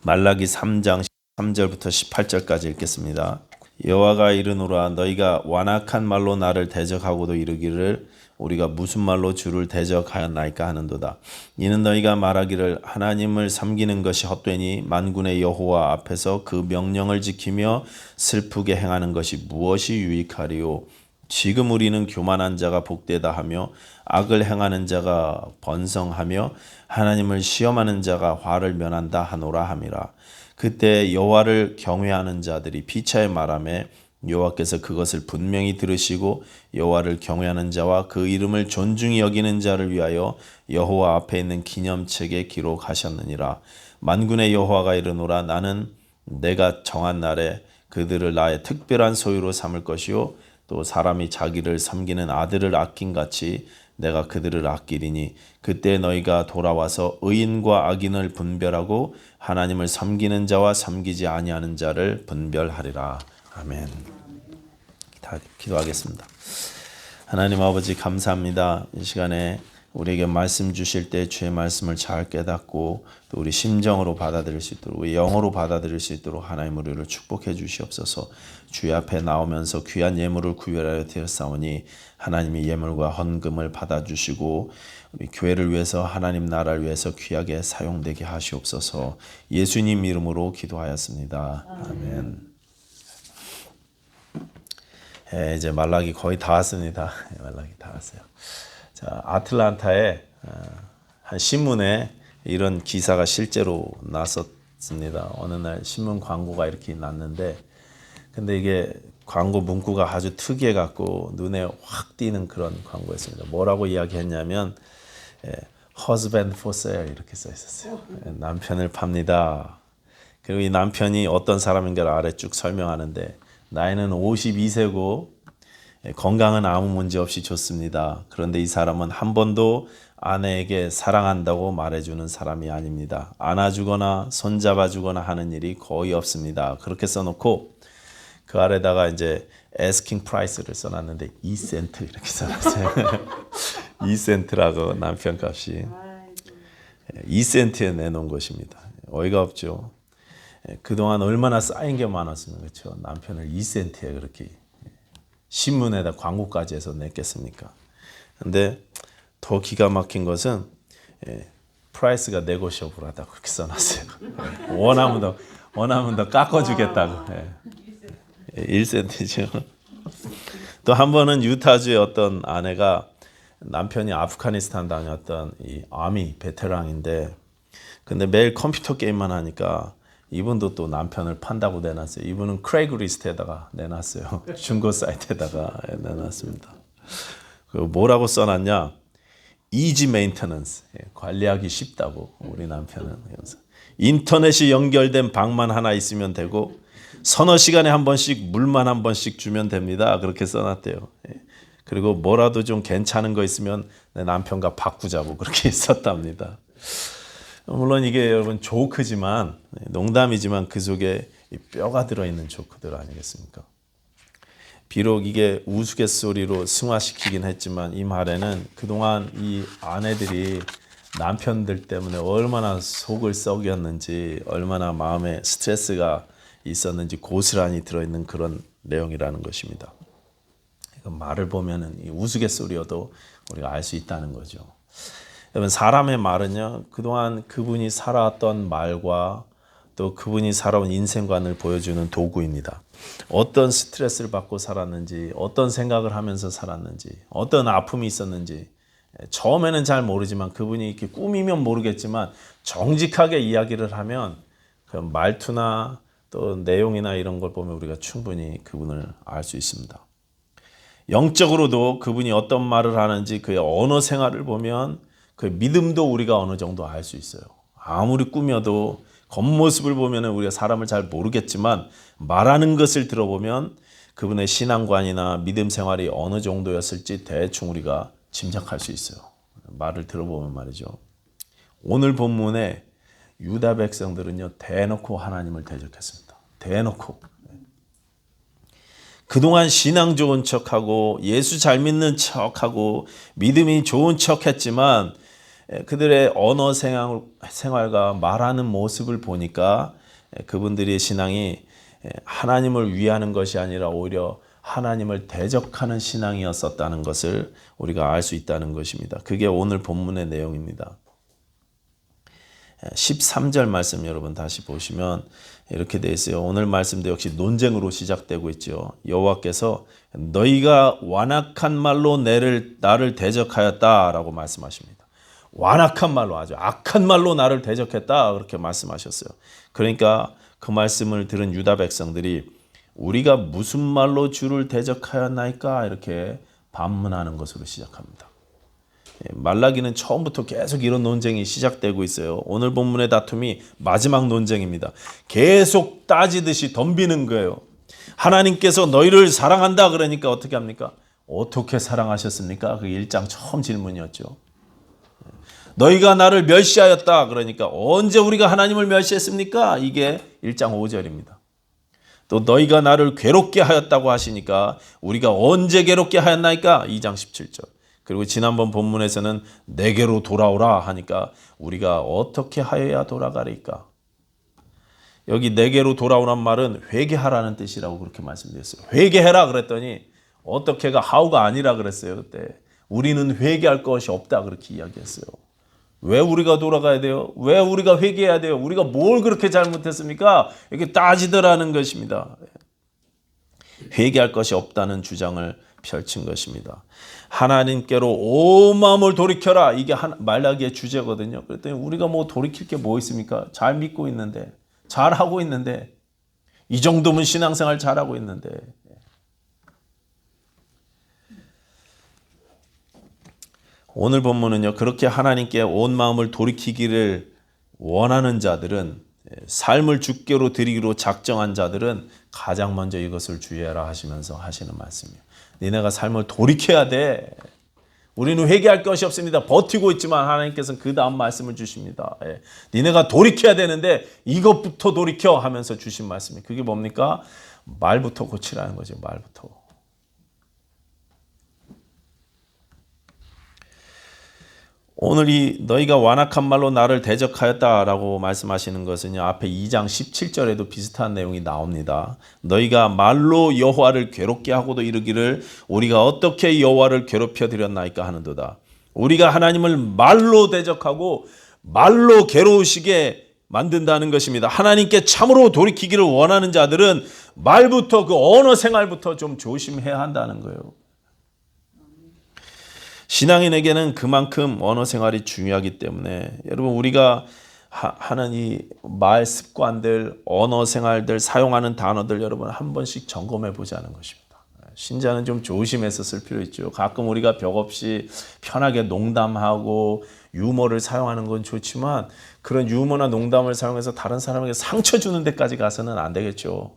말라기 3장 3절부터 18절까지 읽겠습니다. 여호와가 이르노라 너희가 완악한 말로 나를 대적하고도 이르기를 우리가 무슨 말로 주를 대적하였나이까 하는도다. 이는 너희가 말하기를 하나님을 섬기는 것이 헛되니 만군의 여호와 앞에서 그 명령을 지키며 슬프게 행하는 것이 무엇이 유익하리요. 지금 우리는 교만한 자가 복되다 하며 악을 행하는 자가 번성하며 하나님을 시험하는 자가 화를 면한다 하노라 함이라. 그때 여호와를 경외하는 자들이 피차에 말하며 여호와께서 그것을 분명히 들으시고 여호와를 경외하는 자와 그 이름을 존중히 여기는 자를 위하여 여호와 앞에 있는 기념책에 기록하셨느니라. 만군의 여호와가 이르노라 나는 내가 정한 날에 그들을 나의 특별한 소유로 삼을 것이요 또 사람이 자기를 섬기는 아들을 아낀 같이 내가 그들을 아끼리니 그때 너희가 돌아와서 의인과 악인을 분별하고 하나님을 섬기는 자와 섬기지 아니하는 자를 분별하리라. 아멘. 다 기도하겠습니다. 하나님 아버지 감사합니다. 이 시간에 우리에게 말씀 주실 때 주의 말씀을 잘 깨닫고 또 우리 심정으로 받아들일 수 있도록 우리 영어로 받아들일 수 있도록 하나님 우리를 축복해 주시옵소서. 주의 앞에 나오면서 귀한 예물을 구별하여 드렸사오니 하나님이 예물과 헌금을 받아주시고 우리 교회를 위해서 하나님 나라를 위해서 귀하게 사용되게 하시옵소서. 예수님 이름으로 기도하였습니다. 아멘. 이제 말라기 거의 다 왔습니다. 말라기 다 왔어요. 자, 아틀란타에 한 신문에 이런 기사가 실제로 났었습니다. 어느 날 신문 광고가 이렇게 났는데 근데 이게 광고 문구가 아주 특이해 갖고 눈에 확 띄는 그런 광고였습니다. 뭐라고 이야기했냐면 husband for sale 이렇게 써 있었어요. 남편을 팝니다. 그리고 이 남편이 어떤 사람인가를 아래 쭉 설명하는데 나이는 52세고 건강은 아무 문제 없이 좋습니다. 그런데 이 사람은 한 번도 아내에게 사랑한다고 말해주는 사람이 아닙니다. 안아주거나 손잡아주거나 하는 일이 거의 없습니다. 그렇게 써놓고 그 아래다가 이제 asking price를 써놨는데 2센트 이렇게 써놨어요. 2센트라고 남편 값이 2센트에 내놓은 것입니다. 어이가 없죠. 그동안 얼마나 쌓인 게 많았으면 그렇죠. 남편을 2센트에 그렇게 신문에다 광고까지 해서 냈겠습니까? 근데 더 기가 막힌 것은 프라이스가 네고셔블하다고 그렇게 써놨어요. 원하면 더 깎아주겠다고. 1센트죠. 또 한 번은 유타주의 어떤 아내가 남편이 아프가니스탄 다녔던 이 아미 베테랑인데 근데 매일 컴퓨터 게임만 하니까 이분도 또 남편을 판다고 내놨어요. 이분은 크레이그리스트에다가 내놨어요. 중고 사이트에다가 내놨습니다. 뭐라고 써놨냐? Easy maintenance. 관리하기 쉽다고 우리 남편은. 인터넷이 연결된 방만 하나 있으면 되고 서너 시간에 한 번씩 물만 한 번씩 주면 됩니다. 그렇게 써놨대요. 그리고 뭐라도 좀 괜찮은 거 있으면 내 남편과 바꾸자고 그렇게 썼답니다. 물론 이게 여러분 조크지만 농담이지만 그 속에 뼈가 들어있는 조크들 아니겠습니까? 비록 이게 우스갯소리로 승화시키긴 했지만 이 말에는 그동안 이 아내들이 남편들 때문에 얼마나 속을 썩였는지 얼마나 마음에 스트레스가 있었는지 고스란히 들어있는 그런 내용이라는 것입니다. 말을 보면은 이 우스갯소리여도 우리가 알 수 있다는 거죠. 여러분 사람의 말은요 그동안 그분이 살아왔던 말과 또 그분이 살아온 인생관을 보여주는 도구입니다. 어떤 스트레스를 받고 살았는지 어떤 생각을 하면서 살았는지 어떤 아픔이 있었는지 처음에는 잘 모르지만 그분이 이렇게 꾸미면 모르겠지만 정직하게 이야기를 하면 그 말투나 또 내용이나 이런 걸 보면 우리가 충분히 그분을 알 수 있습니다. 영적으로도 그분이 어떤 말을 하는지 그의 언어 생활을 보면 그 믿음도 우리가 어느 정도 알 수 있어요. 아무리 꾸며도 겉모습을 보면 우리가 사람을 잘 모르겠지만 말하는 것을 들어보면 그분의 신앙관이나 믿음 생활이 어느 정도였을지 대충 우리가 짐작할 수 있어요. 말을 들어보면 말이죠. 오늘 본문에 유다 백성들은요 대놓고 하나님을 대적했습니다. 대놓고. 그동안 신앙 좋은 척하고 예수 잘 믿는 척하고 믿음이 좋은 척했지만 그들의 언어 생활과 말하는 모습을 보니까 그분들의 신앙이 하나님을 위하는 것이 아니라 오히려 하나님을 대적하는 신앙이었었다는 것을 우리가 알 수 있다는 것입니다. 그게 오늘 본문의 내용입니다. 13절 말씀 여러분 다시 보시면 이렇게 되어 있어요. 오늘 말씀도 역시 논쟁으로 시작되고 있죠. 여호와께서 너희가 완악한 말로 나를 대적하였다라고 말씀하십니다. 완악한 말로, 아주 악한 말로 나를 대적했다 그렇게 말씀하셨어요. 그러니까 그 말씀을 들은 유다 백성들이 우리가 무슨 말로 주를 대적하였나이까 이렇게 반문하는 것으로 시작합니다. 말라기는 처음부터 계속 이런 논쟁이 시작되고 있어요. 오늘 본문의 다툼이 마지막 논쟁입니다. 계속 따지듯이 덤비는 거예요. 하나님께서 너희를 사랑한다 그러니까 어떻게 합니까? 어떻게 사랑하셨습니까? 그게 1장 처음 질문이었죠. 너희가 나를 멸시하였다 그러니까 언제 우리가 하나님을 멸시했습니까? 이게 1장 5절입니다. 또 너희가 나를 괴롭게 하였다고 하시니까 우리가 언제 괴롭게 하였나이까? 2장 17절. 그리고 지난번 본문에서는 내게로 돌아오라 하니까 우리가 어떻게 하여야 돌아가리까? 여기 내게로 돌아오란 말은 회개하라는 뜻이라고 그렇게 말씀드렸어요. 회개해라 그랬더니 어떻게가 how가 아니라 그랬어요. 그때 우리는 회개할 것이 없다 그렇게 이야기했어요. 왜 우리가 돌아가야 돼요? 왜 우리가 회개해야 돼요? 우리가 뭘 그렇게 잘못했습니까? 이렇게 따지더라는 것입니다. 회개할 것이 없다는 주장을 펼친 것입니다. 하나님께로 온 마음을 돌이켜라. 이게 말라기의 주제거든요. 그랬더니 우리가 뭐 돌이킬 게 뭐 있습니까? 잘 믿고 있는데, 잘하고 있는데, 이 정도면 신앙생활 잘하고 있는데. 오늘 본문은요, 그렇게 하나님께 온 마음을 돌이키기를 원하는 자들은, 삶을 주께로 드리기로 작정한 자들은 가장 먼저 이것을 주의하라 하시면서 하시는 말씀이에요. 니네가 삶을 돌이켜야 돼. 우리는 회개할 것이 없습니다. 버티고 있지만 하나님께서는 그 다음 말씀을 주십니다. 니네가 돌이켜야 되는데 이것부터 돌이켜 하면서 주신 말씀이 그게 뭡니까? 말부터 고치라는 거죠. 말부터. 오늘 이 너희가 완악한 말로 나를 대적하였다라고 말씀하시는 것은요. 앞에 2장 17절에도 비슷한 내용이 나옵니다. 너희가 말로 여호와를 괴롭게 하고도 이르기를 우리가 어떻게 여호와를 괴롭혀 드렸나이까 하는도다. 우리가 하나님을 말로 대적하고 말로 괴로우시게 만든다는 것입니다. 하나님께 참으로 돌이키기를 원하는 자들은 말부터 그 언어 생활부터 좀 조심해야 한다는 거예요. 신앙인에게는 그만큼 언어 생활이 중요하기 때문에 여러분 우리가 하는 이 말 습관들, 언어 생활들, 사용하는 단어들 여러분 한 번씩 점검해 보자는 것입니다. 신자는 좀 조심해서 쓸 필요 있죠. 가끔 우리가 벽 없이 편하게 농담하고 유머를 사용하는 건 좋지만 그런 유머나 농담을 사용해서 다른 사람에게 상처 주는 데까지 가서는 안 되겠죠.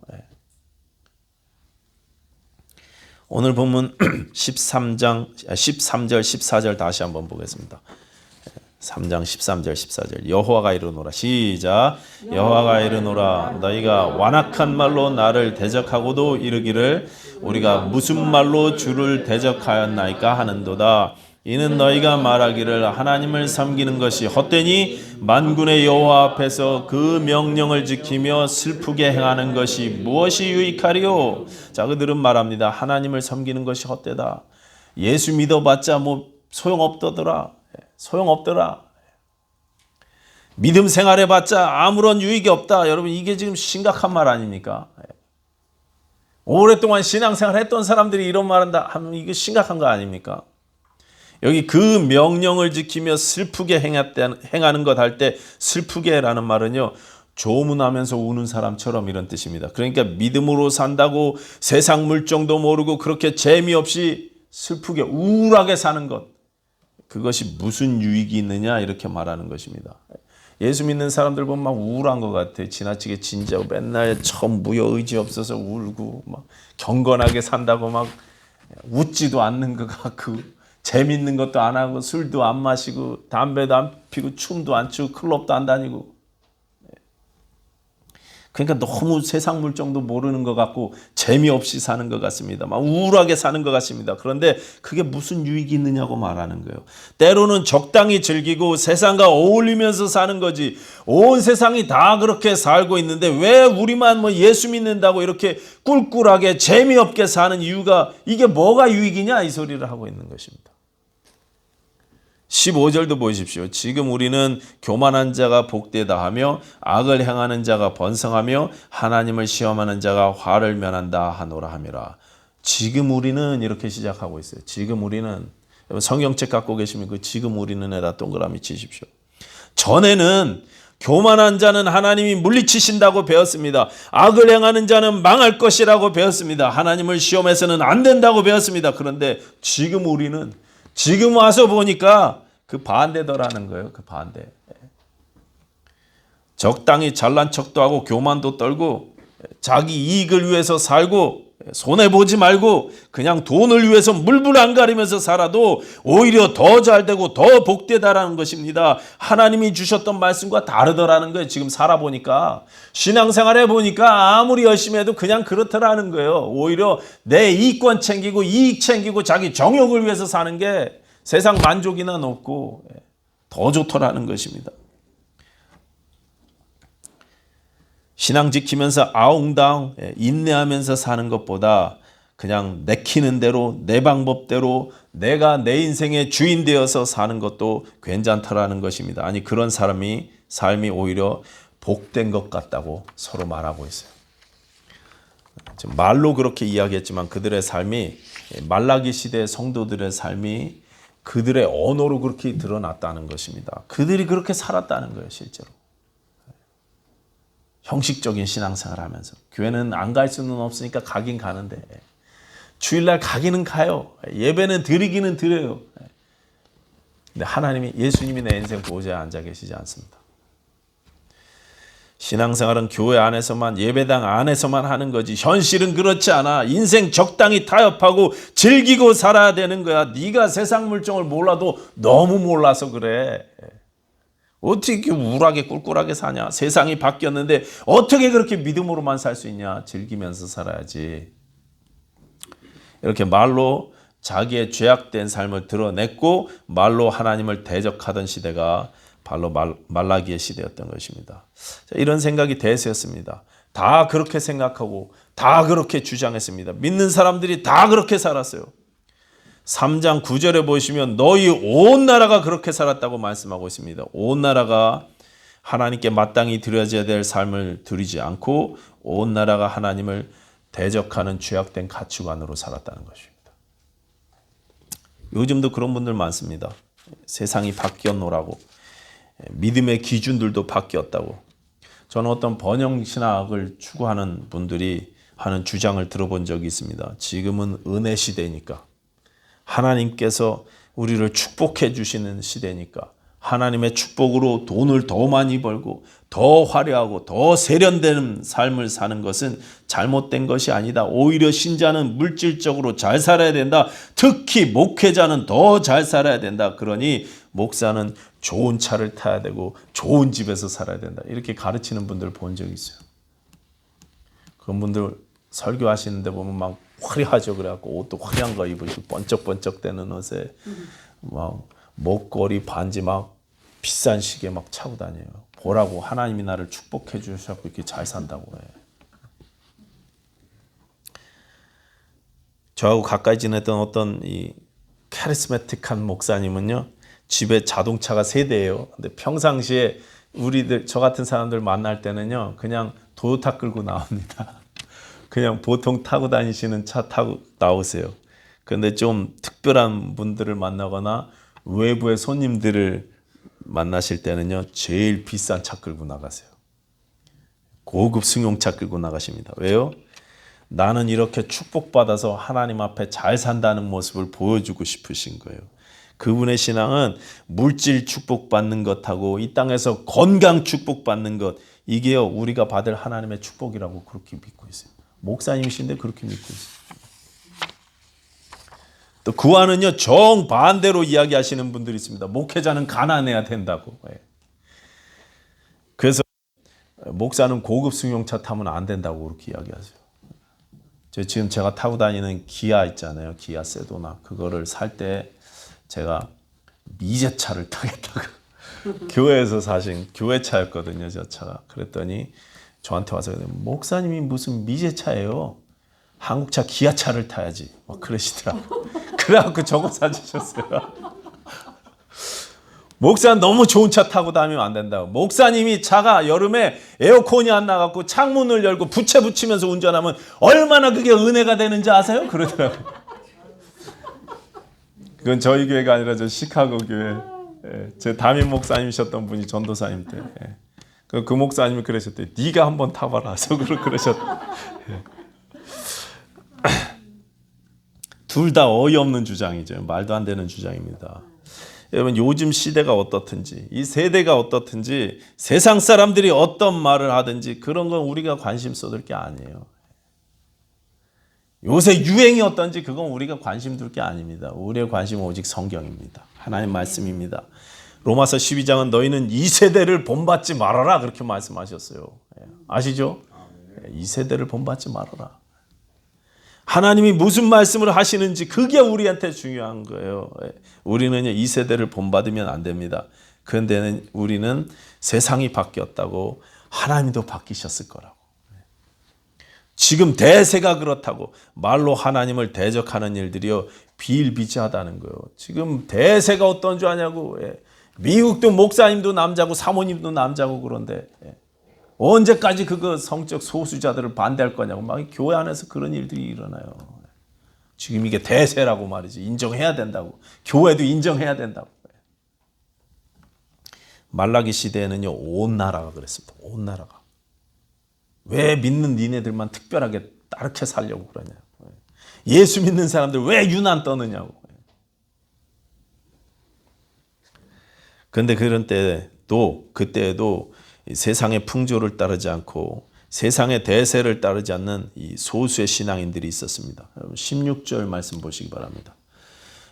오늘 본문 13절 14절 다시 한번 보겠습니다. 3장 13절 14절 여호와가 이르노라 시작 여호와가 이르노라 너희가 완악한 말로 나를 대적하고도 이르기를 우리가 무슨 말로 주를 대적하였나이까 하는도다. 이는 너희가 말하기를 하나님을 섬기는 것이 헛되니 만군의 여호와 앞에서 그 명령을 지키며 슬프게 행하는 것이 무엇이 유익하리요? 자, 그들은 말합니다. 하나님을 섬기는 것이 헛되다. 예수 믿어봤자 뭐 소용없더라. 믿음 생활해봤자 아무런 유익이 없다. 여러분 이게 지금 심각한 말 아닙니까? 오랫동안 신앙생활 했던 사람들이 이런 말한다 하면 이게 심각한 거 아닙니까? 여기 그 명령을 지키며 슬프게 행하는 것 할 때 슬프게라는 말은요. 조문하면서 우는 사람처럼 이런 뜻입니다. 그러니까 믿음으로 산다고 세상 물정도 모르고 그렇게 재미없이 슬프게 우울하게 사는 것. 그것이 무슨 유익이 있느냐 이렇게 말하는 것입니다. 예수 믿는 사람들 보면 막 우울한 것 같아요. 지나치게 진지하고 맨날 처음 무여 의지 없어서 울고 막 경건하게 산다고 막 웃지도 않는 것 같고 재밌는 것도 안 하고 술도 안 마시고 담배도 안 피고 춤도 안 추고 클럽도 안 다니고 그러니까 너무 세상 물정도 모르는 것 같고 재미없이 사는 것 같습니다. 막 우울하게 사는 것 같습니다. 그런데 그게 무슨 유익이 있느냐고 말하는 거예요. 때로는 적당히 즐기고 세상과 어울리면서 사는 거지. 온 세상이 다 그렇게 살고 있는데 왜 우리만 뭐 예수 믿는다고 이렇게 꿀꿀하게 재미없게 사는 이유가, 이게 뭐가 유익이냐, 이 소리를 하고 있는 것입니다. 15절도 보십시오. 지금 우리는 교만한 자가 복되다 하며 악을 행하는 자가 번성하며 하나님을 시험하는 자가 화를 면한다 하노라 하미라. 지금 우리는 이렇게 시작하고 있어요. 지금 우리는, 성경책 갖고 계시면 그 지금 우리는에다 동그라미 치십시오. 전에는 교만한 자는 하나님이 물리치신다고 배웠습니다. 악을 행하는 자는 망할 것이라고 배웠습니다. 하나님을 시험해서는 안 된다고 배웠습니다. 그런데 지금 우리는, 지금 와서 보니까 그 반대더라는 거예요. 그 반대. 적당히 잘난 척도 하고 교만도 떨고 자기 이익을 위해서 살고 손해보지 말고 그냥 돈을 위해서 물불 안 가리면서 살아도 오히려 더 잘되고 더 복되다라는 것입니다. 하나님이 주셨던 말씀과 다르더라는 거예요. 지금 살아보니까, 신앙생활 해보니까 아무리 열심히 해도 그냥 그렇더라는 거예요. 오히려 내 이익권 챙기고 이익 챙기고 자기 정욕을 위해서 사는 게 세상 만족이나 높고 더 좋더라는 것입니다. 신앙 지키면서 아웅다웅 인내하면서 사는 것보다 그냥 내키는 대로 내 방법대로 내가 내 인생의 주인 되어서 사는 것도 괜찮더라는 것입니다. 아니, 그런 삶이 오히려 복된 것 같다고 서로 말하고 있어요. 말로 그렇게 이야기했지만 그들의 삶이, 말라기 시대의 성도들의 삶이 그들의 언어로 그렇게 드러났다는 것입니다. 그들이 그렇게 살았다는 거예요, 실제로. 형식적인 신앙생활 하면서. 교회는 안 갈 수는 없으니까 가긴 가는데, 주일날 가기는 가요. 예배는 드리기는 드려요. 근데 하나님이, 예수님이 내 인생 보호자에 앉아 계시지 않습니다. 신앙생활은 교회 안에서만, 예배당 안에서만 하는 거지 현실은 그렇지 않아. 인생 적당히 타협하고 즐기고 살아야 되는 거야. 네가 세상 물정을 몰라도 너무 몰라서 그래. 어떻게 이렇게 우울하게 꿀꿀하게 사냐. 세상이 바뀌었는데 어떻게 그렇게 믿음으로만 살 수 있냐. 즐기면서 살아야지. 이렇게 말로 자기의 죄악된 삶을 드러냈고 말로 하나님을 대적하던 시대가 바로 말라기의 시대였던 것입니다. 이런 생각이 대세였습니다. 다 그렇게 생각하고 다 그렇게 주장했습니다. 믿는 사람들이 다 그렇게 살았어요. 3장 9절에 보시면 너희 온 나라가 그렇게 살았다고 말씀하고 있습니다. 온 나라가 하나님께 마땅히 드려져야 될 삶을 드리지 않고 온 나라가 하나님을 대적하는 죄악된 가치관으로 살았다는 것입니다. 요즘도 그런 분들 많습니다. 세상이 바뀌었노라고. 믿음의 기준들도 바뀌었다고. 저는 어떤 번영신학을 추구하는 분들이 하는 주장을 들어본 적이 있습니다. 지금은 은혜 시대니까, 하나님께서 우리를 축복해 주시는 시대니까 하나님의 축복으로 돈을 더 많이 벌고 더 화려하고 더 세련된 삶을 사는 것은 잘못된 것이 아니다. 오히려 신자는 물질적으로 잘 살아야 된다. 특히 목회자는 더 잘 살아야 된다. 그러니 목사는 좋은 차를 타야 되고 좋은 집에서 살아야 된다. 이렇게 가르치는 분들 본 적이 있어요. 그런 분들 설교하시는데 보면 막 화려하죠. 그래갖고 옷도 화려한 거 입으시고 번쩍번쩍 되는 옷에 막 목걸이 반지 막 비싼 시계 막 차고 다녀요. 보라고 하나님이 나를 축복해 주셔서 이렇게 잘 산다고 해. 저하고 가까이 지냈던 어떤 이 카리스마틱한 목사님은요, 집에 자동차가 3대예요. 근데 평상시에 우리들, 저 같은 사람들 만날 때는요, 그냥 도요타 끌고 나옵니다. 그냥 보통 타고 다니시는 차 타고 나오세요. 그런데 좀 특별한 분들을 만나거나 외부의 손님들을 만나실 때는요, 제일 비싼 차 끌고 나가세요. 고급 승용차 끌고 나가십니다. 왜요? 나는 이렇게 축복받아서 하나님 앞에 잘 산다는 모습을 보여주고 싶으신 거예요. 그분의 신앙은 물질 축복받는 것하고 이 땅에서 건강 축복받는 것, 이게요, 우리가 받을 하나님의 축복이라고 그렇게 믿고 있어요. 목사님이신데 그렇게 믿고 있어요. 또 그와는요, 정반대로 이야기하시는 분들이 있습니다. 목회자는 가난해야 된다고. 그래서 목사는 고급 승용차 타면 안 된다고 그렇게 이야기하세요. 지금 제가 타고 다니는 기아 있잖아요. 기아 세도나. 그거를 살 때 제가 미제차를 타겠다고. 교회에서 사신 교회차였거든요. 저 차가. 그랬더니 저한테 와서 목사님이 무슨 미제차예요. 한국차 기아차를 타야지. 막 그러시더라고요. 그래갖고 저거 사주셨어요. 목사는 너무 좋은 차 타고 다니면 안 된다고. 목사님이 차가 여름에 에어컨이 안 나갖고 창문을 열고 부채 붙이면서 운전하면 얼마나 그게 은혜가 되는지 아세요? 그러더라고요. 그건 저희 교회가 아니라 저 시카고 교회. 제 담임 목사님이셨던 분이 전도사님 때. 그 목사님이 그러셨대요. 네가 한번 타봐라. 속으로 그러셨대요. 둘 다 어이없는 주장이죠. 말도 안 되는 주장입니다. 여러분 요즘 시대가 어떻든지 이 세대가 어떻든지 세상 사람들이 어떤 말을 하든지 그런 건 우리가 관심 쏟을 게 아니에요. 요새 유행이 어떤지 그건 우리가 관심 둘 게 아닙니다. 우리의 관심은 오직 성경입니다. 하나님 말씀입니다. 로마서 12장은 너희는 이 세대를 본받지 말아라 그렇게 말씀하셨어요. 아시죠? 이 세대를 본받지 말아라. 하나님이 무슨 말씀을 하시는지 그게 우리한테 중요한 거예요. 우리는 이 세대를 본받으면 안 됩니다. 그런데 우리는 세상이 바뀌었다고 하나님도 바뀌셨을 거라고. 지금 대세가 그렇다고 말로 하나님을 대적하는 일들이요 비일비재하다는 거예요. 지금 대세가 어떤 줄 아냐고. 미국도 목사님도 남자고 사모님도 남자고 그런데 언제까지 그거 성적 소수자들을 반대할 거냐고 막 교회 안에서 그런 일들이 일어나요. 지금 이게 대세라고 말이지. 인정해야 된다고. 교회도 인정해야 된다고. 말라기 시대에는요 온 나라가 그랬습니다. 온 나라가. 왜 믿는 니네들만 특별하게 따르게 살려고 그러냐. 예수 믿는 사람들 왜 유난 떠느냐고. 그런데 그런 때도 그때에도 세상의 풍조를 따르지 않고 세상의 대세를 따르지 않는 이 소수의 신앙인들이 있었습니다. 16절 말씀 보시기 바랍니다.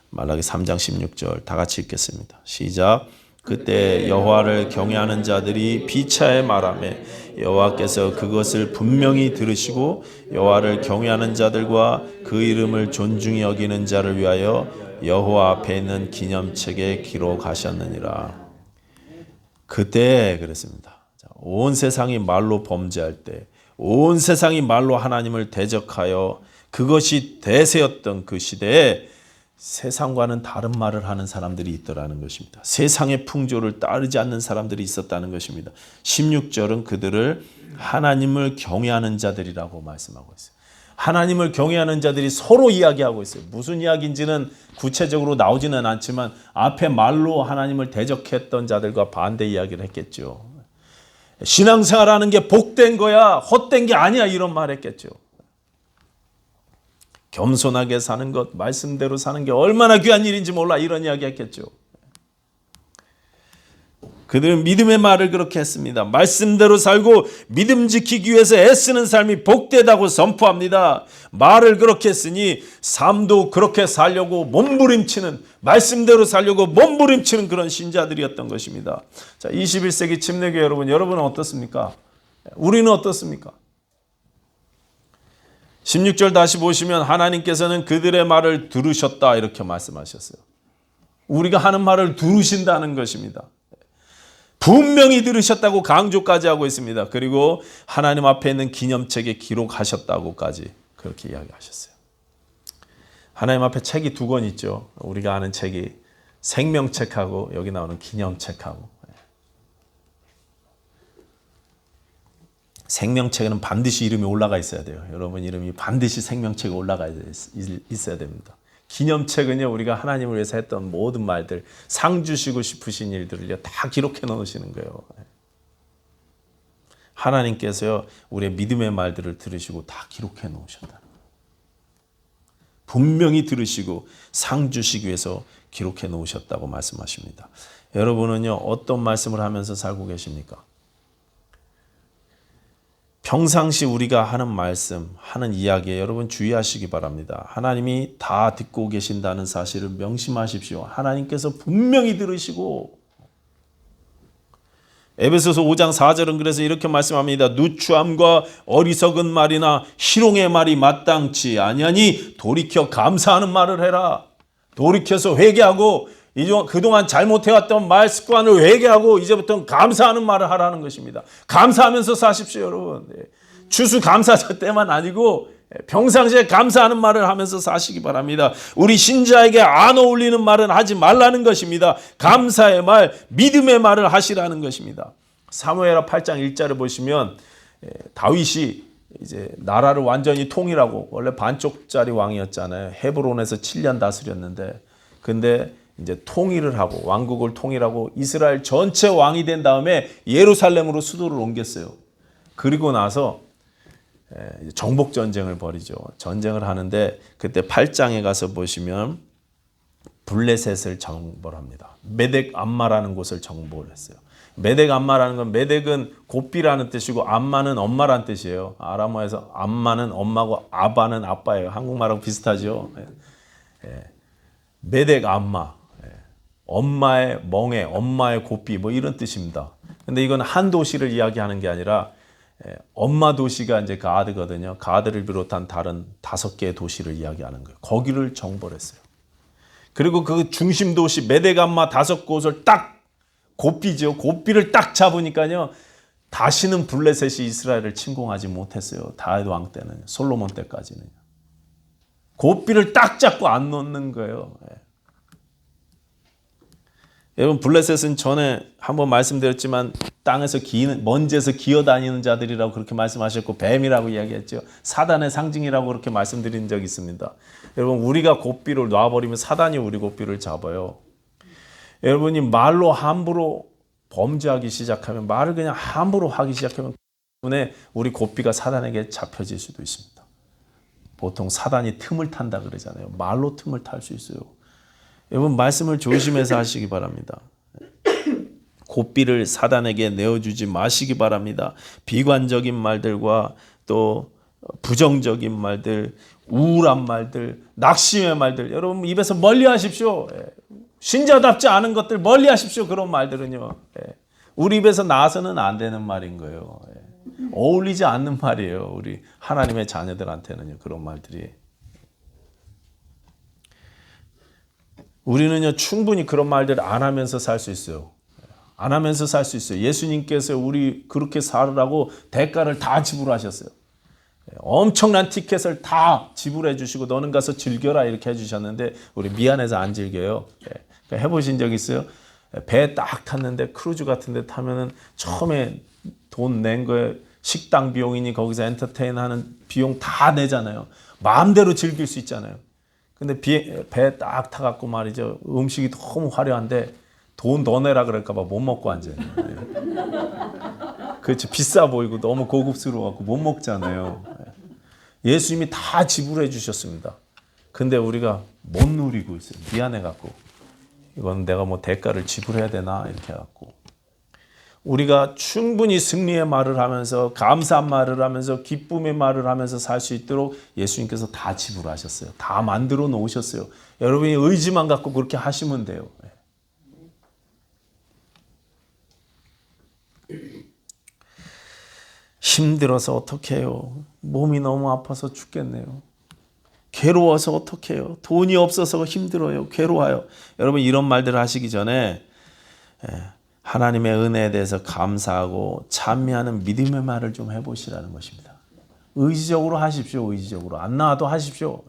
말라기 3장 16절 다 같이 읽겠습니다. 시작. 그때 여호와를 경외하는 자들이 비차에 말하매 여호와께서 그것을 분명히 들으시고 여호와를 경외하는 자들과 그 이름을 존중히 여기는 자를 위하여 여호와 앞에 있는 기념책에 기록하셨느니라. 그때 그랬습니다. 온 세상이 말로 범죄할 때, 온 세상이 말로 하나님을 대적하여 그것이 대세였던 그 시대에 세상과는 다른 말을 하는 사람들이 있더라는 것입니다. 세상의 풍조를 따르지 않는 사람들이 있었다는 것입니다. 16절은 그들을 하나님을 경외하는 자들이라고 말씀하고 있어요. 하나님을 경외하는 자들이 서로 이야기하고 있어요. 무슨 이야기인지는 구체적으로 나오지는 않지만 앞에 말로 하나님을 대적했던 자들과 반대 이야기를 했겠죠. 신앙생활하는 게 복된 거야, 헛된 게 아니야 이런 말 했겠죠. 겸손하게 사는 것, 말씀대로 사는 게 얼마나 귀한 일인지 몰라 이런 이야기 했겠죠. 그들은 믿음의 말을 그렇게 했습니다. 말씀대로 살고 믿음 지키기 위해서 애쓰는 삶이 복되다고 선포합니다. 말을 그렇게 했으니 삶도 그렇게 살려고 몸부림치는, 말씀대로 살려고 몸부림치는 그런 신자들이었던 것입니다. 자, 21세기 침례교회 여러분은 어떻습니까? 우리는 어떻습니까? 16절 다시 보시면 하나님께서는 그들의 말을 들으셨다 이렇게 말씀하셨어요. 우리가 하는 말을 들으신다는 것입니다. 분명히 들으셨다고 강조까지 하고 있습니다. 그리고 하나님 앞에 있는 기념책에 기록하셨다고까지 그렇게 이야기하셨어요. 하나님 앞에 책이 두 권 있죠. 우리가 아는 책이 생명책하고 여기 나오는 기념책하고. 생명책에는 반드시 이름이 올라가 있어야 돼요. 여러분 이름이 반드시 생명책에 올라가 있어야 됩니다. 기념책은요 우리가 하나님을 위해서 했던 모든 말들, 상 주시고 싶으신 일들을요 다 기록해 놓으시는 거예요. 하나님께서요 우리의 믿음의 말들을 들으시고 다 기록해 놓으셨다. 분명히 들으시고 상 주시기 위해서 기록해 놓으셨다고 말씀하십니다. 여러분은요 어떤 말씀을 하면서 살고 계십니까? 평상시 우리가 하는 말씀, 하는 이야기에 여러분 주의하시기 바랍니다. 하나님이 다 듣고 계신다는 사실을 명심하십시오. 하나님께서 분명히 들으시고 에베소서 5장 4절은 그래서 이렇게 말씀합니다. 누추함과 어리석은 말이나 희롱의 말이 마땅치 아니하니 돌이켜 감사하는 말을 해라. 돌이켜서 회개하고 그동안 잘못해왔던 말 습관을 회개하고 이제부터는 감사하는 말을 하라는 것입니다. 감사하면서 사십시오, 여러분. 추수감사절 때만 아니고 평상시에 감사하는 말을 하면서 사시기 바랍니다. 우리 신자에게 안 어울리는 말은 하지 말라는 것입니다. 감사의 말, 믿음의 말을 하시라는 것입니다. 사무엘하 8장 1절을 보시면 다윗이 이제 나라를 완전히 통일하고, 원래 반쪽짜리 왕이었잖아요. 헤브론에서 7년 다스렸는데, 근데 이제 통일을 하고 왕국을 통일하고 이스라엘 전체 왕이 된 다음에 예루살렘으로 수도를 옮겼어요. 그리고 나서 정복 전쟁을 벌이죠. 전쟁을 하는데 그때 8장에 가서 보시면 블레셋을 정벌합니다. 메덱 암마라는 곳을 정복을 했어요. 메덱 암마라는 건, 메덱은 곱비라는 뜻이고 암마는 엄마란 뜻이에요. 아람어에서 암마는 엄마고 아바는 아빠예요. 한국말하고 비슷하죠. 메덱 암마, 엄마의 멍에, 엄마의 곱비, 뭐 이런 뜻입니다. 근데 이건 한 도시를 이야기하는 게 아니라 엄마 도시가 이제 가드거든요. 가드를 비롯한 다른 5개의 도시를 이야기하는 거예요. 거기를 정벌했어요. 그리고 그 중심 도시 메덱 암마 5곳을 딱, 곱비죠. 곱비를 딱 잡으니까요, 다시는 블레셋이 이스라엘을 침공하지 못했어요. 다윗 왕 때는, 솔로몬 때까지는. 곱비를 딱 잡고 안 놓는 거예요. 여러분, 블레셋은 전에 한번 말씀드렸지만 땅에서 먼지에서 기어다니는 자들이라고 그렇게 말씀하셨고, 뱀이라고 이야기했죠. 사단의 상징이라고 그렇게 말씀드린 적이 있습니다. 여러분, 우리가 곱비를 놔버리면 사단이 우리 곱비를 잡아요. 여러분이 말로 함부로 범죄하기 시작하면, 말을 그냥 함부로 하기 시작하면 때문에 우리 곱비가 사단에게 잡혀질 수도 있습니다. 보통 사단이 틈을 탄다 그러잖아요. 말로 틈을 탈 수 있어요. 여러분, 말씀을 조심해서 하시기 바랍니다. 곱비를 사단에게 내어주지 마시기 바랍니다. 비관적인 말들과 또 부정적인 말들, 우울한 말들, 낙심의 말들, 여러분 입에서 멀리 하십시오. 신자답지 않은 것들 멀리 하십시오. 그런 말들은요, 우리 입에서 나와서는 안 되는 말인 거예요. 어울리지 않는 말이에요. 우리 하나님의 자녀들한테는요, 그런 말들이. 우리는요, 충분히 그런 말들 안 하면서 살 수 있어요. 안 하면서 살 수 있어요. 예수님께서 우리 그렇게 살으라고 대가를 다 지불하셨어요. 엄청난 티켓을 다 지불해 주시고, 너는 가서 즐겨라 이렇게 해주셨는데 우리 미안해서 안 즐겨요. 해보신 적 있어요? 배 딱 탔는데 크루즈 같은 데 타면은 처음에 돈 낸 거에 식당 비용이니 거기서 엔터테인 하는 비용 다 내잖아요. 마음대로 즐길 수 있잖아요. 근데 배 딱 타갖고 말이죠, 음식이 너무 화려한데 돈 더 내라 그럴까 봐 못 먹고 앉아요. 그렇죠. 비싸 보이고 너무 고급스러워갖고 못 먹잖아요. 예수님이 다 지불해 주셨습니다. 근데 우리가 못 누리고 있어요. 미안해갖고. 이건 내가 뭐 대가를 지불해야 되나 이렇게 해갖고. 우리가 충분히 승리의 말을 하면서, 감사한 말을 하면서, 기쁨의 말을 하면서 살 수 있도록 예수님께서 다 지불하셨어요. 다 만들어 놓으셨어요. 여러분이 의지만 갖고 그렇게 하시면 돼요. 힘들어서 어떻게 해요? 몸이 너무 아파서 죽겠네요. 괴로워서 어떻게 해요? 돈이 없어서 힘들어요. 괴로워요. 여러분, 이런 말들을 하시기 전에 하나님의 은혜에 대해서 감사하고 찬미하는 믿음의 말을 좀 해보시라는 것입니다. 의지적으로 하십시오. 의지적으로. 안 나와도 하십시오.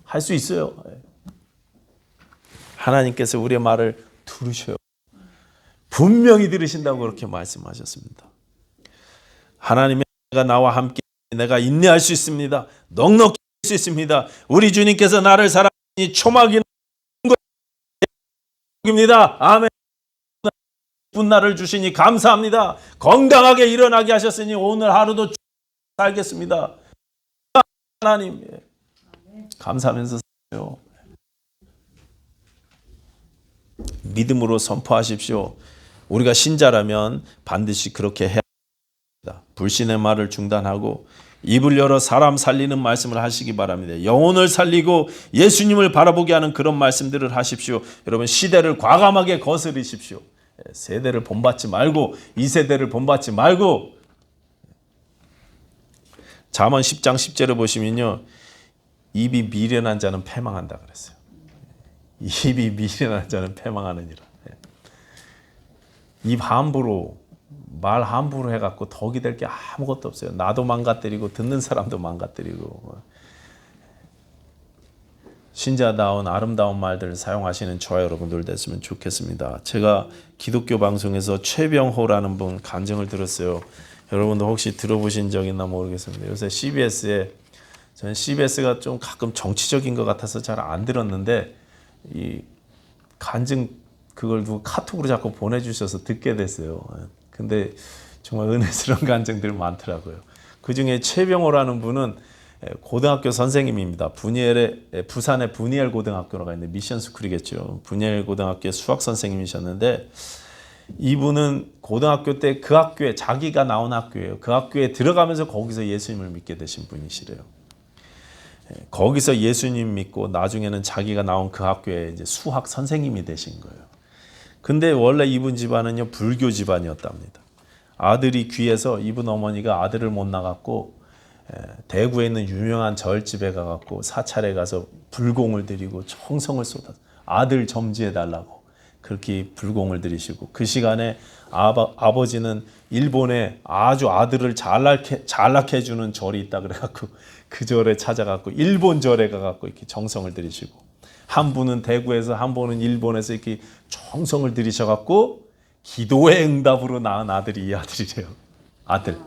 할 수 있어요. 하나님께서 우리의 말을 들으셔요. 분명히 들으신다고 그렇게 말씀하셨습니다. 하나님의 은혜가 나와 함께 내가 인내할 수 있습니다. 넉넉히 할 수 있습니다. 우리 주님께서 나를 사랑하니 초막이 입니다. 아멘. 기쁜 날을 주시니 감사합니다. 건강하게 일어나게 하셨으니 오늘 하루도 살겠습니다. 하나님, 감사하면서 살아요. 믿음으로 선포하십시오. 우리가 신자라면 반드시 그렇게 해야 합니다. 불신의 말을 중단하고 입을 열어 사람 살리는 말씀을 하시기 바랍니다. 영혼을 살리고 예수님을 바라보게 하는 그런 말씀들을 하십시오. 여러분, 시대를 과감하게 거스르십시오. 세대를 본받지 말고 이 세대를 본받지 말고 잠언 10장 10절에 보시면요. 입이 미련한 자는 패망한다 그랬어요. 입이 미련한 자는 패망하느니라. 입 함부로 말 함부로 해갖고 덕이 될 게 아무것도 없어요. 나도 망가뜨리고 듣는 사람도 망가뜨리고. 신자다운 아름다운 말들을 사용하시는 저와 여러분들 됐으면 좋겠습니다. 제가 기독교 방송에서 최병호라는 분 간증을 들었어요. 여러분도 혹시 들어보신 적 있나 모르겠습니다. 요새 CBS에 저는 CBS가 좀 가끔 정치적인 것 같아서 잘 안 들었는데 이 간증 그걸 누구 카톡으로 자꾸 보내주셔서 듣게 됐어요. 근데 정말 은혜스러운 간증들 많더라고요. 그 중에 최병호라는 분은 고등학교 선생님입니다. 부산의 분이엘 고등학교가 있는데 미션 스쿨이겠죠. 분이엘 고등학교의 수학 선생님이셨는데 이분은 고등학교 때 그 학교에 자기가 나온 학교예요. 그 학교에 들어가면서 거기서 예수님을 믿게 되신 분이시래요. 거기서 예수님 믿고 나중에는 자기가 나온 그 학교에 이제 수학 선생님이 되신 거예요. 근데 원래 이분 집안은요 불교 집안이었답니다. 아들이 귀해서 이분 어머니가 아들을 못 낳았고 대구에 있는 유명한 절집에 가갖고 사찰에 가서 불공을 드리고 청성을 쏟아 아들 점지해 달라고 그렇게 불공을 들이시고 그 시간에 아버지는 일본에 아주 아들을 잘나게 해주는 절이 있다 그래갖고 그 절에 찾아갖고 일본 절에 가갖고 이렇게 정성을 들이시고 한 분은 대구에서 한 분은 일본에서 이렇게 정성을 들이셔갖고 기도의 응답으로 낳은 아들이 이 아들이래요. 아들.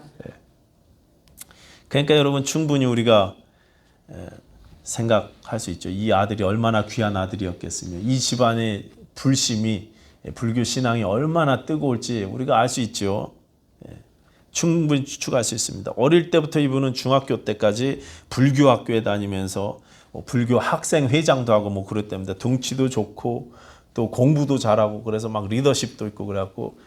그러니까 여러분 충분히 우리가 생각할 수 있죠. 이 아들이 얼마나 귀한 아들이었겠으며 이 집안의 불심이 불교 신앙이 얼마나 뜨거울지 우리가 알 수 있죠. 충분히 추측할 수 있습니다. 어릴 때부터 이분은 중학교 때까지 불교 학교에 다니면서 불교 학생 회장도 하고 뭐 그랬답니다. 덩치도 좋고 또 공부도 잘하고 그래서 막 리더십도 있고 그래갖고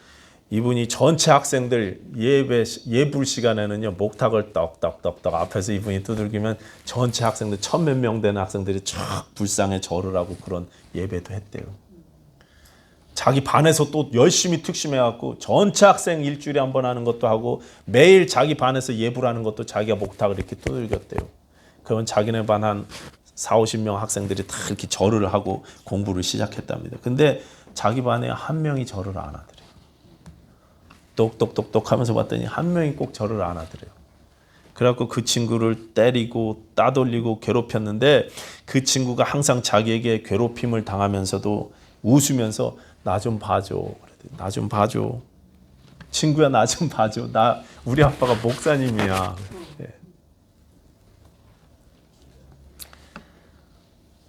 이분이 전체 학생들 예불 시간에는요 목탁을 떡떡떡떡 앞에서 이분이 두들기면 전체 학생들 1000몇 명 되는 학생들이 쫙 불상에 절을 하고 그런 예배도 했대요. 자기 반에서 또 열심히 특심해갖고 전체 학생 일주일에 한 번 하는 것도 하고 매일 자기 반에서 예불하는 것도 자기가 목탁을 이렇게 두들겼대요. 그러면 자기네 반 한 40-50명 학생들이 다 이렇게 절을 하고 공부를 시작했답니다. 근데 자기 반에 한 명이 절을 안 하더래요. 똑똑똑똑 하면서 봤더니 한 명이 꼭 절을 안 하더래요. 그래갖고 그 친구를 때리고 따돌리고 괴롭혔는데 그 친구가 항상 자기에게 괴롭힘을 당하면서도 웃으면서 나 좀 봐줘. 나 좀 봐줘. 친구야 나 좀 봐줘. 우리 아빠가 목사님이야.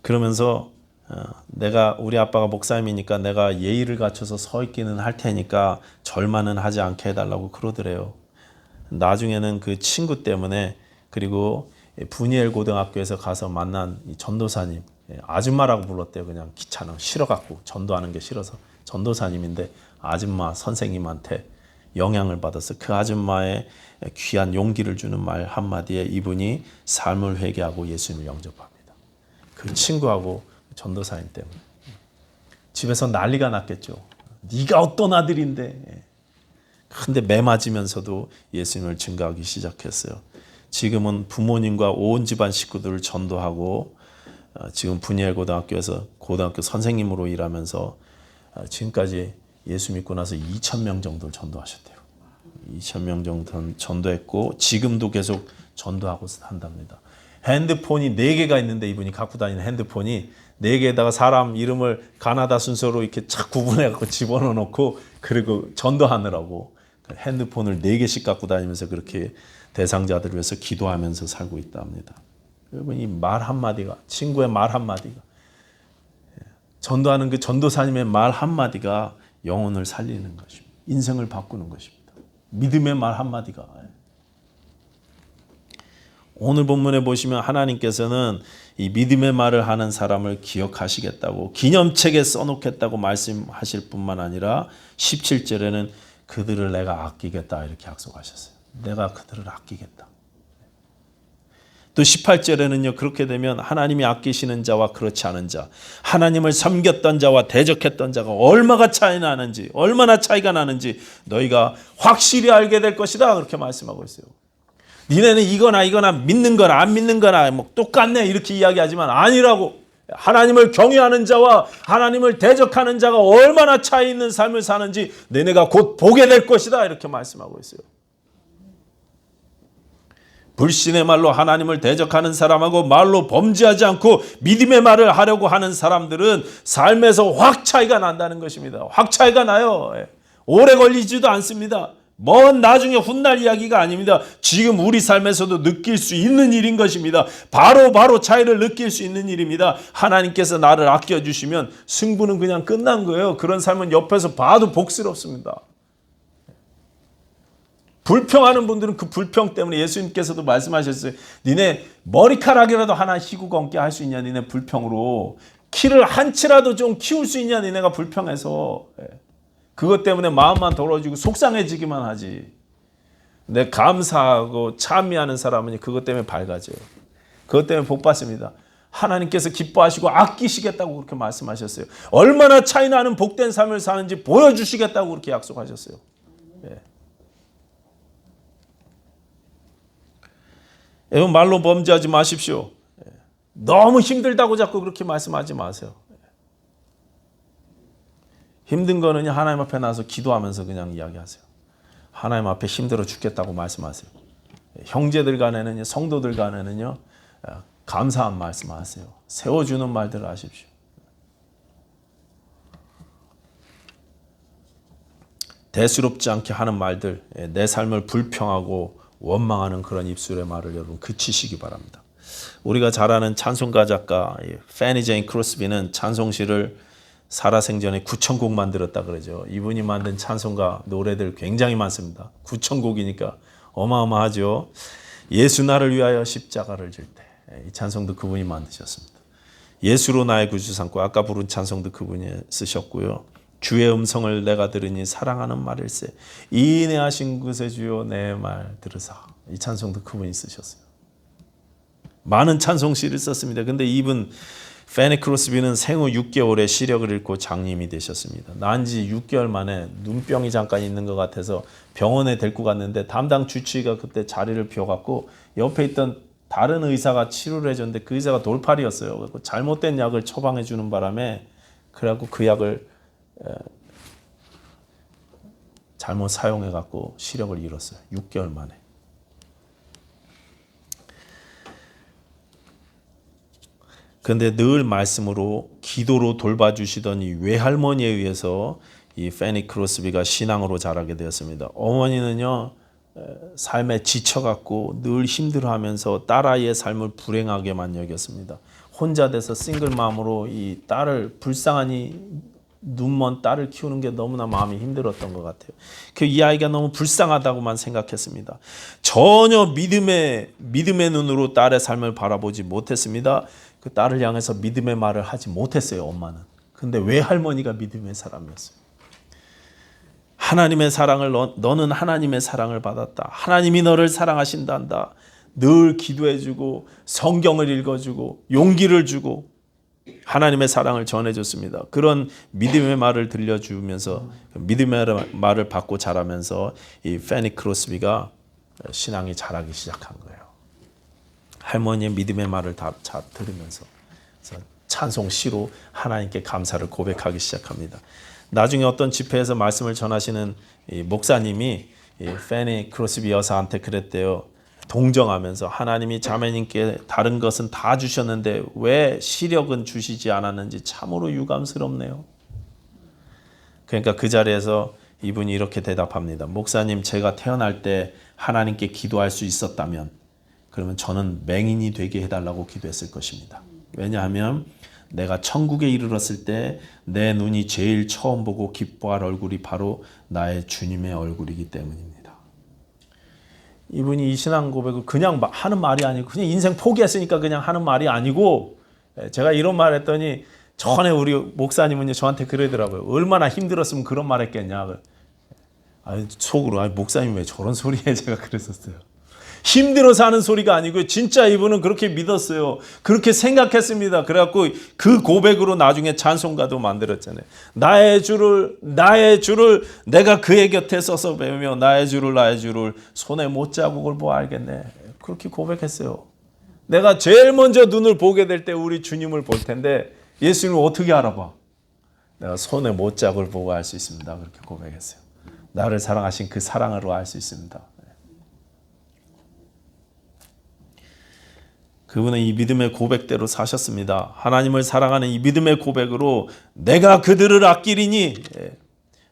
그러면서 내가 우리 아빠가 목사님이니까 내가 예의를 갖춰서 서 있기는 할 테니까 절만은 하지 않게 해달라고 그러더래요. 나중에는 그 친구 때문에 그리고 분이엘 고등학교에서 가서 만난 이 전도사님 아줌마라고 불렀대요. 그냥 귀찮아 싫어갖고 전도하는 게 싫어서 전도사님인데 아줌마 선생님한테 영향을 받아서 그 아줌마의 귀한 용기를 주는 말 한마디에 이분이 삶을 회개하고 예수님을 영접합니다. 그 친구하고 전도사님 때문에 집에서 난리가 났겠죠. 네가 어떤 아들인데. 근데 매 맞으면서도 예수님을 증거하기 시작했어요. 지금은 부모님과 온 집안 식구들을 전도하고 지금 분이엘 고등학교에서 고등학교 선생님으로 일하면서 지금까지 예수 믿고 나서 2,000명 정도를 전도하셨대요. 2,000명 정도 전도했고 지금도 계속 전도하고 한답니다. 핸드폰이 4개가 있는데 이분이 갖고 다니는 핸드폰이 4개에다가 사람 이름을 가나다 순서로 이렇게 착 구분해갖고 집어넣어 놓고 그리고 전도하느라고 핸드폰을 4개씩 갖고 다니면서 그렇게 대상자들을 위해서 기도하면서 살고 있다 합니다. 여러분 이 말 한마디가 친구의 말 한마디가 전도하는 그 전도사님의 말 한마디가 영혼을 살리는 것입니다. 인생을 바꾸는 것입니다. 믿음의 말 한마디가 오늘 본문에 보시면 하나님께서는 이 믿음의 말을 하는 사람을 기억하시겠다고 기념책에 써놓겠다고 말씀하실 뿐만 아니라 17절에는 그들을 내가 아끼겠다 이렇게 약속하셨어요. 내가 그들을 아끼겠다. 또 18절에는요. 그렇게 되면 하나님이 아끼시는 자와 그렇지 않은 자, 하나님을 섬겼던 자와 대적했던 자가 얼마나 차이가 나는지 너희가 확실히 알게 될 것이다. 그렇게 말씀하고 있어요. 니네는 이거나 믿는 거나 안 믿는 거나 뭐 똑같네 이렇게 이야기하지만 아니라고. 하나님을 경외하는 자와 하나님을 대적하는 자가 얼마나 차이 있는 삶을 사는지 너네가 곧 보게 될 것이다. 이렇게 말씀하고 있어요. 불신의 말로 하나님을 대적하는 사람하고 말로 범죄하지 않고 믿음의 말을 하려고 하는 사람들은 삶에서 확 차이가 난다는 것입니다. 확 차이가 나요. 오래 걸리지도 않습니다. 먼 나중에 훗날 이야기가 아닙니다. 지금 우리 삶에서도 느낄 수 있는 일인 것입니다. 바로 차이를 느낄 수 있는 일입니다. 하나님께서 나를 아껴주시면 승부는 그냥 끝난 거예요. 그런 삶은 옆에서 봐도 복스럽습니다. 불평하는 분들은 그 불평 때문에 예수님께서도 말씀하셨어요. 니네 머리카락이라도 하나 희고 얹게 할 수 있냐 니네 불평으로. 키를 한 치라도 좀 키울 수 있냐 니네가 불평해서. 그것 때문에 마음만 더러워지고 속상해지기만 하지. 근데 감사하고 찬미하는 사람은 그것 때문에 밝아져요. 그것 때문에 복 받습니다. 하나님께서 기뻐하시고 아끼시겠다고 그렇게 말씀하셨어요. 얼마나 차이 나는 복된 삶을 사는지 보여주시겠다고 그렇게 약속하셨어요. 여러분 말로 범죄하지 마십시오. 너무 힘들다고 자꾸 그렇게 말씀하지 마세요. 힘든 거는 하나님 앞에 나서 기도하면서 그냥 이야기하세요. 하나님 앞에 힘들어 죽겠다고 말씀하세요. 형제들 간에는 성도들 간에는요 감사한 말씀하세요. 세워주는 말들을 하십시오. 대수롭지 않게 하는 말들, 내 삶을 불평하고 원망하는 그런 입술의 말을 여러분 그치시기 바랍니다. 우리가 잘 아는 찬송가 작가 패니 제인 크로스비는 찬송시를 살아생전에 9,000곡 만들었다 그러죠. 이분이 만든 찬송가 노래들 굉장히 많습니다. 9,000곡이니까 어마어마하죠. 예수 나를 위하여 십자가를 질 때 이 찬송도 그분이 만드셨습니다. 예수로 나의 구주 삼고 아까 부른 찬송도 그분이 쓰셨고요. 주의 음성을 내가 들으니 사랑하는 말일세 인내하신 구세주여 내 말 들으사 이 찬송도 그분이 쓰셨어요. 많은 찬송시를 썼습니다. 근데 이분 패니 크로스비는 생후 6개월에 시력을 잃고 장님이 되셨습니다. 난 지 6개월 만에 눈병이 잠깐 있는 것 같아서 병원에 데리고 갔는데 담당 주치의가 그때 자리를 비워갖고 옆에 있던 다른 의사가 치료를 해줬는데 그 의사가 돌팔이었어요. 그래서 잘못된 약을 처방해 주는 바람에 그래갖고 그 약을 잘못 사용해갖고 시력을 잃었어요. 6개월 만에. 그런데 늘 말씀으로 기도로 돌봐주시던 이 외할머니에 의해서 이 패니 크로스비가 신앙으로 자라게 되었습니다. 어머니는요 삶에 지쳐갖고 늘 힘들어하면서 딸아이의 삶을 불행하게만 여겼습니다. 혼자 돼서 싱글 마음으로 이 딸을 불쌍하니 눈먼 딸을 키우는 게 너무나 마음이 힘들었던 것 같아요. 이 아이가 너무 불쌍하다고만 생각했습니다. 전혀 믿음의 눈으로 딸의 삶을 바라보지 못했습니다. 그 딸을 향해서 믿음의 말을 하지 못했어요. 엄마는. 근데 외할머니가 믿음의 사람이었어요. 하나님의 사랑을 너는 하나님의 사랑을 받았다. 하나님이 너를 사랑하신단다. 늘 기도해주고 성경을 읽어주고 용기를 주고 하나님의 사랑을 전해줬습니다. 그런 믿음의 말을 들려주면서 믿음의 말을 받고 자라면서 이 패니 크로스비가 신앙이 자라기 시작한 거예요. 할머니의 믿음의 말을 다 들으면서 찬송시로 하나님께 감사를 고백하기 시작합니다. 나중에 어떤 집회에서 말씀을 전하시는 이 목사님이 이 패니 크로스비 여사한테 그랬대요. 동정하면서 하나님이 자매님께 다른 것은 다 주셨는데 왜 시력은 주시지 않았는지 참으로 유감스럽네요. 그러니까 그 자리에서 이분이 이렇게 대답합니다. 목사님, 제가 태어날 때 하나님께 기도할 수 있었다면 그러면 저는 맹인이 되게 해달라고 기도했을 것입니다. 왜냐하면 내가 천국에 이르렀을 때 내 눈이 제일 처음 보고 기뻐할 얼굴이 바로 나의 주님의 얼굴이기 때문입니다. 이분이 이 신앙 고백을 그냥 하는 말이 아니고 그냥 인생 포기했으니까 그냥 하는 말이 아니고 제가 이런 말 했더니 전에 우리 목사님은 저한테 그러더라고요. 얼마나 힘들었으면 그런 말 했겠냐. 속으로 목사님 왜 저런 소리 해 제가 그랬었어요. 힘들어서 하는 소리가 아니고요. 진짜 이분은 그렇게 믿었어요. 그렇게 생각했습니다. 그래갖고 그 고백으로 나중에 찬송가도 만들었잖아요. 나의 주를 내가 그의 곁에 서서 배우며 나의 주를 손에 못자국을 보아 알겠네. 그렇게 고백했어요. 내가 제일 먼저 눈을 보게 될 때 우리 주님을 볼 텐데 예수님을 어떻게 알아봐? 내가 손에 못자국을 보고 알 수 있습니다. 그렇게 고백했어요. 나를 사랑하신 그 사랑으로 알 수 있습니다. 그분은 이 믿음의 고백대로 사셨습니다. 하나님을 사랑하는 이 믿음의 고백으로 내가 그들을 아끼리니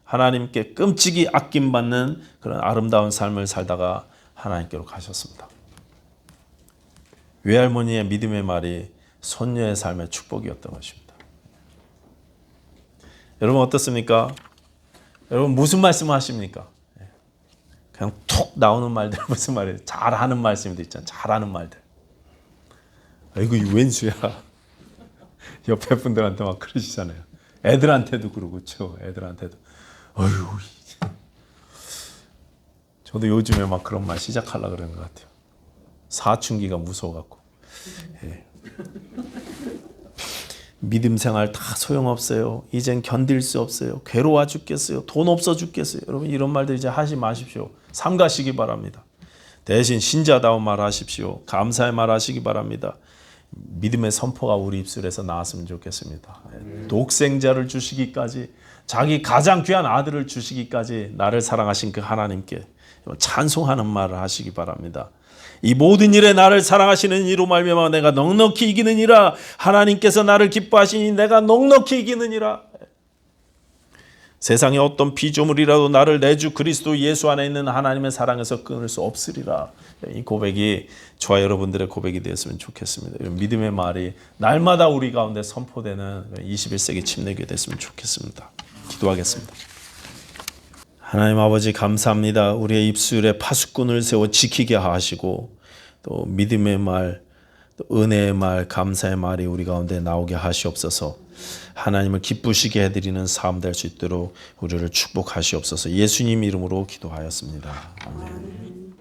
하나님께 끔찍이 아낌받는 그런 아름다운 삶을 살다가 하나님께로 가셨습니다. 외할머니의 믿음의 말이 손녀의 삶의 축복이었던 것입니다. 여러분 어떻습니까? 여러분 무슨 말씀을 하십니까? 그냥 툭 나오는 말들 무슨 말이에요? 잘하는 말씀도 있잖아요. 잘하는 말들. 아이고 이 왼수야. 옆에 분들한테 막 그러시잖아요. 애들한테도 그러고 그렇죠. 애들한테도. 어휴. 저도 요즘에 막 그런 말 시작하려고 그러는 것 같아요. 사춘기가 무서워갖고. 예. 믿음 생활 다 소용없어요. 이젠 견딜 수 없어요. 괴로워 죽겠어요. 돈 없어 죽겠어요. 여러분 이런 말들 이제 하지 마십시오. 삼가시기 바랍니다. 대신 신자다운 말 하십시오. 감사의 말 하시기 바랍니다. 믿음의 선포가 우리 입술에서 나왔으면 좋겠습니다. 독생자를 주시기까지 자기 가장 귀한 아들을 주시기까지 나를 사랑하신 그 하나님께 찬송하는 말을 하시기 바랍니다. 이 모든 일에 나를 사랑하시는 이로 말미암아 내가 넉넉히 이기느니라. 하나님께서 나를 기뻐하시니 내가 넉넉히 이기느니라. 세상에 어떤 피조물이라도 나를 내 주 그리스도 예수 안에 있는 하나님의 사랑에서 끊을 수 없으리라. 이 고백이 저와 여러분들의 고백이 되었으면 좋겠습니다. 이런 믿음의 말이 날마다 우리 가운데 선포되는 21세기 침례교회 됐으면 좋겠습니다. 기도하겠습니다. 하나님 아버지 감사합니다. 우리의 입술에 파수꾼을 세워 지키게 하시고 또 믿음의 말, 또 은혜의 말, 감사의 말이 우리 가운데 나오게 하시옵소서. 하나님을 기쁘시게 해드리는 삶 될 수 있도록 우리를 축복하시옵소서. 예수님 이름으로 기도하였습니다. 아멘.